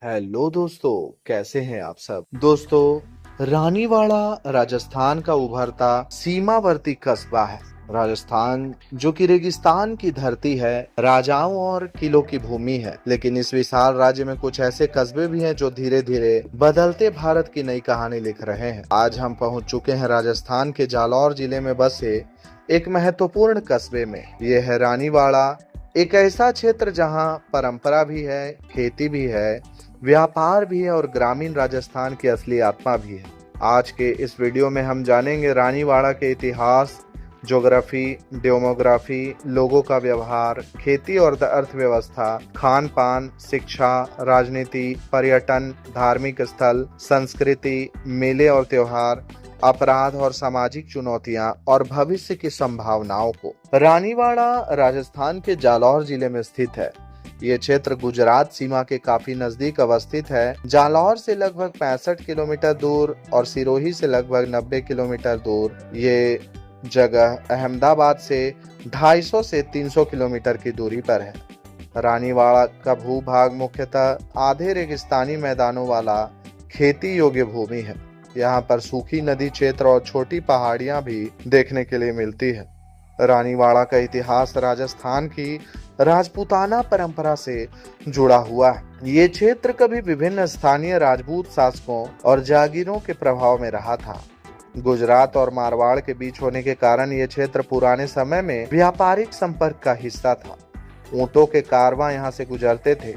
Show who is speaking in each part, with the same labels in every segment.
Speaker 1: Hello दोस्तों, कैसे हैं आप सब। दोस्तों, रानीवाड़ा राजस्थान का उभरता सीमावर्ती कस्बा है। राजस्थान जो कि रेगिस्तान की धरती है, राजाओं और किलों की भूमि है, लेकिन इस विशाल राज्य में कुछ ऐसे कस्बे भी हैं जो धीरे धीरे बदलते भारत की नई कहानी लिख रहे हैं। आज हम पहुंच चुके हैं राजस्थान के जालौर जिले में बसे एक महत्वपूर्ण कस्बे में। ये है रानीवाड़ा, एक ऐसा क्षेत्र जहां परंपरा भी है, खेती भी है, व्यापार भी है और ग्रामीण राजस्थान की असली आत्मा भी है। आज के इस वीडियो में हम जानेंगे रानीवाड़ा के इतिहास, ज्योग्राफी, डेमोग्राफी, लोगों का व्यवहार, खेती और अर्थव्यवस्था, खान पान, शिक्षा, राजनीति, पर्यटन, धार्मिक स्थल, संस्कृति, मेले और त्योहार, अपराध और सामाजिक चुनौतियां और भविष्य की संभावनाओं को। रानीवाड़ा राजस्थान के जालौर जिले में स्थित है। ये क्षेत्र गुजरात सीमा के काफी नजदीक अवस्थित है। जालौर से लगभग 65 किलोमीटर दूर और सिरोही से लगभग 90 किलोमीटर दूर ये जगह अहमदाबाद से 250 से 300 किलोमीटर की दूरी पर है। रानीवाड़ा का भूभाग मुख्यतः आधे रेगिस्तानी मैदानों वाला खेती योग्य भूमि है। यहाँ पर सूखी नदी क्षेत्र और छोटी पहाड़ियां भी देखने के लिए मिलती है। रानीवाड़ा का इतिहास राजस्थान की राजपूताना परंपरा से जुड़ा हुआ है। ये क्षेत्र कभी विभिन्न स्थानीय राजपूत शासकों और जागीरों के प्रभाव में रहा था। गुजरात और मारवाड़ के बीच होने के कारण ये क्षेत्र पुराने समय में व्यापारिक संपर्क का हिस्सा था। ऊंटों के कारवां यहाँ से गुजरते थे।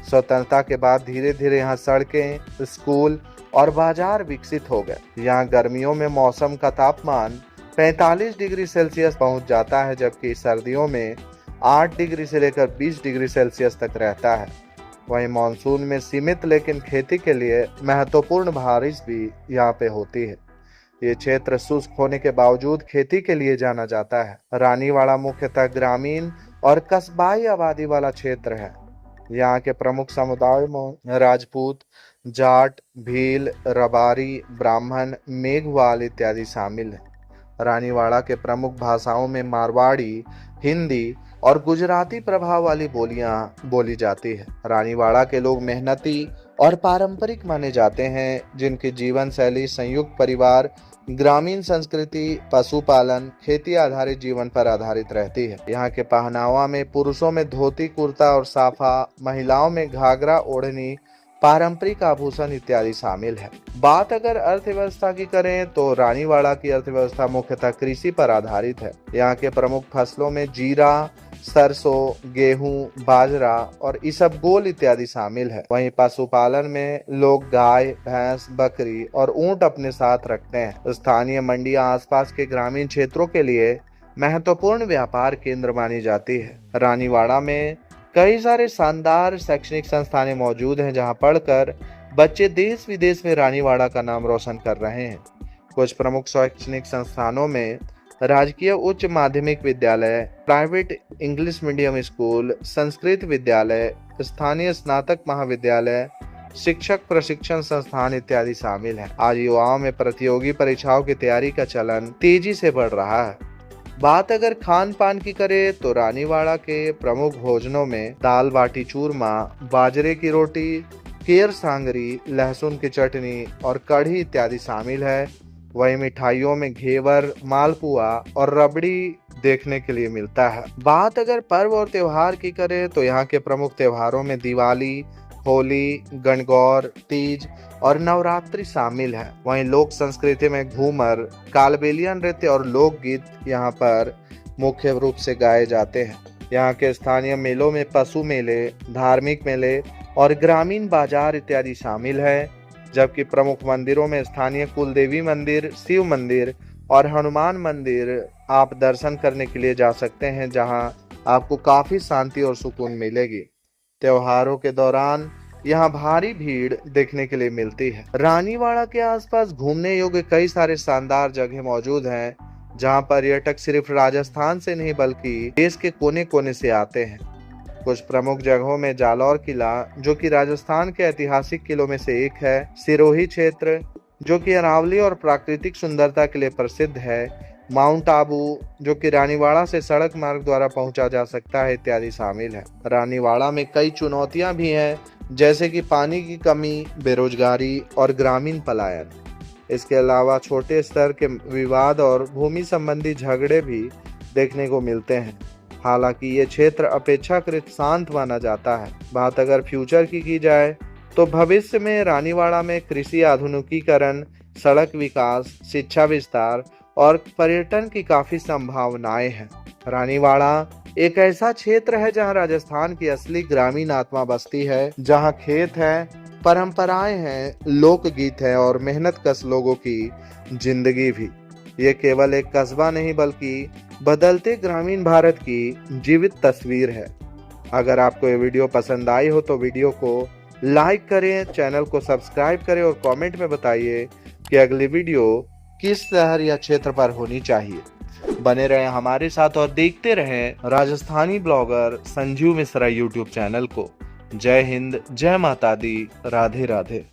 Speaker 1: स्वतंत्रता के बाद धीरे धीरे यहाँ सड़कें, स्कूल और बाजार विकसित हो गए। यहाँ गर्मियों में मौसम का तापमान 45 डिग्री सेल्सियस पहुंच जाता है, जबकि सर्दियों में 8 डिग्री से लेकर 20 डिग्री सेल्सियस तक रहता है। वहीं मानसून में सीमित लेकिन खेती के लिए महत्वपूर्ण बारिश भी यहाँ पे होती है। ये क्षेत्र शुष्क होने के बावजूद खेती के लिए जाना जाता है। रानीवाड़ा मुख्यतः ग्रामीण और कस्बाई आबादी वाला क्षेत्र है। यहाँ के प्रमुख समुदायों में राजपूत, जाट, भील, रबारी, ब्राह्मण, मेघवाल इत्यादि शामिल हैं। रानीवाड़ा के प्रमुख भाषाओं में मारवाड़ी, हिंदी और गुजराती प्रभाव वाली बोलियां बोली जाती है। रानीवाड़ा के लोग मेहनती और पारंपरिक माने जाते हैं, जिनकी जीवन शैली संयुक्त परिवार, ग्रामीण संस्कृति, पशुपालन, खेती आधारित जीवन पर आधारित रहती है। यहाँ के पहनावा में पुरुषों में धोती, कुर्ता और साफा, महिलाओं में घाघरा, ओढ़नी, पारंपरिक आभूषण इत्यादि शामिल है। बात अगर अर्थव्यवस्था की करें तो रानीवाड़ा की अर्थव्यवस्था मुख्यतः कृषि पर आधारित है। यहाँ के प्रमुख फसलों में जीरा, सरसों, गेहूं, बाजरा और इसबगोल इत्यादि शामिल है। वहीं पशुपालन में लोग गाय, भैंस, बकरी और ऊंट अपने साथ रखते हैं। स्थानीय मंडियां आसपास के ग्रामीण क्षेत्रों के लिए महत्वपूर्ण व्यापार केंद्र मानी जाती है। रानीवाड़ा में कई सारे शानदार शैक्षणिक संस्थानें मौजूद हैं, जहां पढ़कर बच्चे देश विदेश में रानीवाड़ा का नाम रोशन कर रहे हैं। कुछ प्रमुख शैक्षणिक संस्थानों में राजकीय उच्च माध्यमिक विद्यालय, private English medium school, Sanskrit विद्यालय, स्थानीय स्नातक महाविद्यालय, शिक्षक प्रशिक्षण संस्थान इत्यादि शामिल हैं। आज युवाओं में प्रतियोगी परीक्षाओं की तैयारी का चलन तेजी से बढ़ रहा है। बात अगर खान पान की करें तो रानीवाड़ा के प्रमुख भोजनों में दाल बाटी चूरमा, बाजरे की रोटी, केर सांगरी, लहसुन की चटनी और कढ़ी इत्यादि शामिल है। वहीं मिठाइयों में घेवर, मालपुआ और रबड़ी देखने के लिए मिलता है। बात अगर पर्व और त्योहार की करें तो यहाँ के प्रमुख त्योहारों में दिवाली, होली, गणगौर, तीज और नवरात्रि शामिल है। वहीं लोक संस्कृति में घूमर, कालबेलिया नृत्य और लोकगीत यहाँ पर मुख्य रूप से गाए जाते हैं। यहाँ के स्थानीय मेलों में पशु मेले, धार्मिक मेले और ग्रामीण बाजार इत्यादि शामिल है, जबकि प्रमुख मंदिरों में स्थानीय कुलदेवी मंदिर, शिव मंदिर और हनुमान मंदिर आप दर्शन करने के लिए जा सकते हैं, जहां आपको काफी शांति और सुकून मिलेगी। त्योहारों के दौरान यहाँ भारी भीड़ देखने के लिए मिलती है। रानीवाड़ा के आसपास घूमने योग्य कई सारे शानदार जगह मौजूद हैं, जहां पर्यटक सिर्फ राजस्थान से नहीं बल्कि देश के कोने कोने से आते हैं। कुछ प्रमुख जगहों में जालौर किला, जो कि राजस्थान के ऐतिहासिक किलों में से एक है, सिरोही क्षेत्र जो कि अरावली और प्राकृतिक सुंदरता के लिए प्रसिद्ध है, माउंट आबू जो कि रानीवाड़ा से सड़क मार्ग द्वारा पहुंचा जा सकता है इत्यादि शामिल है। रानीवाड़ा में कई चुनौतियां भी हैं, जैसे कि पानी की कमी, बेरोजगारी और ग्रामीण पलायन। इसके अलावा छोटे स्तर के विवाद और भूमि संबंधी झगड़े भी देखने को मिलते हैं। हालांकि ये क्षेत्र अपेक्षाकृत शांत माना जाता है। बात अगर फ्यूचर की जाए तो भविष्य में रानीवाड़ा में कृषि आधुनिकीकरण, सड़क विकास, शिक्षा विस्तार और पर्यटन की काफी संभावनाएं हैं। रानीवाड़ा एक ऐसा क्षेत्र है जहां राजस्थान की असली ग्रामीण आत्मा बसती है, जहां खेत है, परंपराएं हैं, लोकगीत है और मेहनतकश लोगों की जिंदगी भी। ये केवल एक कस्बा नहीं बल्कि बदलते ग्रामीण भारत की जीवित तस्वीर है। अगर आपको ये वीडियो पसंद आई हो तो वीडियो को लाइक करें, चैनल को सब्सक्राइब करें और कमेंट में बताइए कि अगली वीडियो किस शहर या क्षेत्र पर होनी चाहिए। बने रहें हमारे साथ और देखते रहें Rajasthani blogger Sanjeev Mishra YouTube channel को। जय हिंद, जय माता दी, राधे राधे।